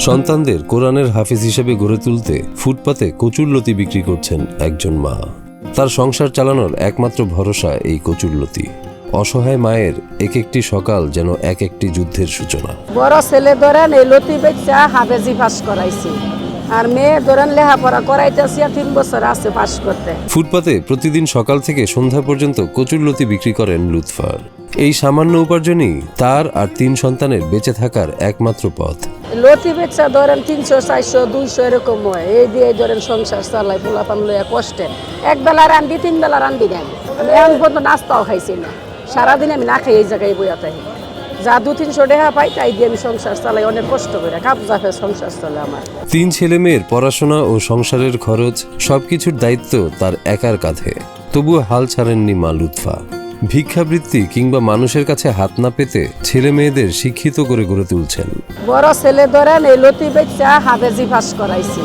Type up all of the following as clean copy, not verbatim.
সন্তানদের কোরআনের হাফিজ হিসেবে গড়ে তুলতে ফুটপাতে কচুরলতি বিক্রি করছেন একজন মা। তার সংসার চালানোর একমাত্র ভরসা এই কচুরলতি। অসহায় মায়ের এক একটি সকাল যেন এক একটি যুদ্ধের সূচনা। বড় ছেলে ধরেন এই লতি বেচা হাফেজি পাস করাইছি, আর মেয়ে ধরেন লেখাপড়া করাইতেছি, 3 বছর আছে পাস করতে। ফুটপাতে প্রতিদিন সকাল থেকে সন্ধ্যা পর্যন্ত কচুরলতি বিক্রি করেন লুৎফা। এই সামান্য উপার্জনই তার আর 3 সন্তানের বেঁচে থাকার একমাত্র পথ। লতি বেচা ধরেন 300, 400, 200 এরকম হয়। এই দিয়ে ধরেন সংসার চালাই, পোলাপান লইয়া কষ্টে। এক বেলা রান্ধি, 3 বেলা রান্ধি দেন। আমি এখন পর্যন্ত নাস্তাও খাইছি না। সারাদিন আমি না খাই এই জায়গায় বইয়া থাকি। যা 200-300 টাকা পাই তাই দিয়ে আমি সংসার চালাই, অনেক কষ্ট করে কাপজাফে সংসার চলে আমার। 3 ছেলে মেয়ের পড়াশোনা ও সংসারের খরচ সবকিছুর দায়িত্ব তার একার কাঁধে। তবুও হাল ছাড়েননি মা লুৎফা। ভিক্ষাবৃত্তি কিংবা মানুষের কাছে হাত না পেতে ছেলে মেয়েদের শিক্ষিত করে গড়ে তুলছেন। বড় ছেলে ধরেন এই লতি বেচা হাফেজি পাস করাইছি,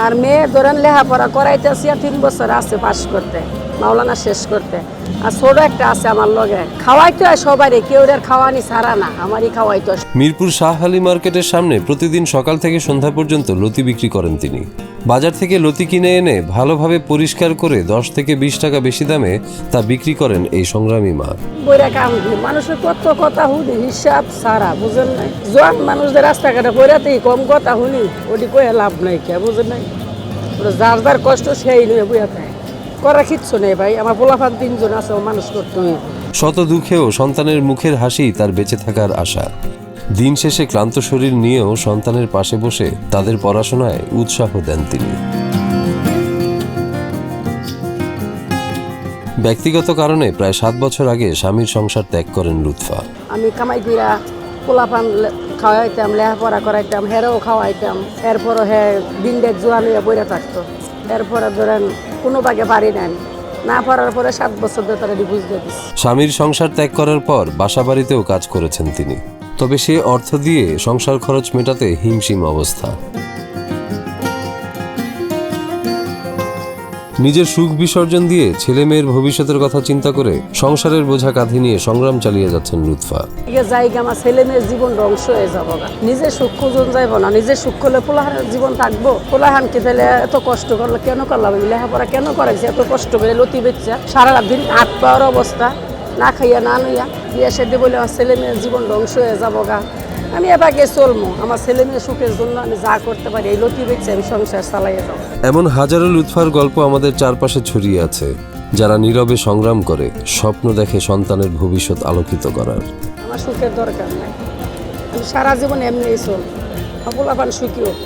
আর মেয়ে ধরেন লেখাপড়া করাইতেছি, 3 বছর আছে পাস করতে, মাওলানা শেষ করতে। আর ছোট একটা আছে আমার লগে, খাওয়াইতে হয় সবারই, কেউ এর খাওয়ানি ছাড়া না, আমারই খাওয়াইতে হয়। মিরপুর শাহ আলী মার্কেটের সামনে প্রতিদিন সকাল থেকে সন্ধ্যা পর্যন্ত লতি বিক্রি করেন তিনি। বাজার থেকে লতি কিনে এনে ভালোভাবে পরিষ্কার করে 10 থেকে 20 টাকা বেশি দামে তা বিক্রি করেন এই সংগ্রামী মা। বইরা কাম করি, মানুষের কত কথা শুনি হিসাব ছাড়া, বুঝেন নাই? জোয়ান মানুষদের রাস্তাঘাটে বইরাতেই কম কথা শুনি, ওটি কয়ে লাভ নাই, কে বুঝেন নাই? যার যার কষ্ট সেই নিয়ে বইয়া থাকে, করা কিচ্ছু নেই ভাই। আমার পোলাপান 3 জন আছে, মানুষ করতে হইব। শত দুঃখেও সন্তানের মুখের হাসি তার বেঁচে থাকার আশা। দিন শেষে ক্লান্ত শরীর নিয়েও সন্তানের পাশে বসে তাদের পড়াশোনায় উৎসাহ দেন তিনি। ব্যক্তিগত কারণে প্রায় 7 বছর আগে স্বামীর সংসার ত্যাগ করেন লুৎফা। আমি কামাই কইরা পোলাপান খাওয়াইতাম, লেখাপড়া করাইতাম, হেরাও খাওয়াইতাম। এরপরও দিন দেখ জোয়ান হইয়া বইরা থাকতো। এরপরে ধরেন কোনো বাগে পারি নাই, না পারার পরে 7 বছর ধরে তারা ডিভোর্স দিয়ে দিচ্ছে। স্বামীর সংসার ত্যাগ করার পর বাসাবাড়িতেও কাজ করেছেন তিনি। তবে সে অর্থ দিয়ে সংসার খরচ মেটাতে হিমশিম অবস্থা। নিজের সুখ বিসর্জন দিয়ে ছেলে মেয়ের ভবিষ্যতের কথা চিন্তা করে সংসারের বোঝা কাঁধে নিয়ে সংগ্রাম চালিয়ে যাচ্ছেন লুৎফা। জায়গা আমার ছেলে মেয়ের জীবন ধ্বংস হয়ে যাব, নিজের সুখ খুঁজন যাইব না। নিজের সুখ করলে পোলাহানের জীবন থাকবো? পোলাহানকে ফেলে এত কষ্ট করলে কেন করলাম? লেখাপড়া কেন করাইছে এত কষ্ট করে লতি বেচা? সারা দিন হাত পাওয়ার অবস্থা, না খাইয়া না লইয়া বিয়ে সেদি বলে আমার ছেলে মেয়ের জীবন ধ্বংস হয়ে যাবো গা। আমি এবারে চলবো, আমার ছেলে মেয়ের সুখের জন্য আমি যা করতে পারি এই লতি বেচে আমি সংসার চালাইয়ে যাবো। এমন হাজারো লুৎফার গল্প আমাদের চারপাশে ছড়িয়ে আছে, যারা নীরবে সংগ্রাম করে স্বপ্ন দেখে সন্তানের ভবিষ্যৎ আলোকিত করার। আমার সুখের দরকার নাই, আমি সারা জীবন এমনিই চলবো, পোলাপান সুখী হোক।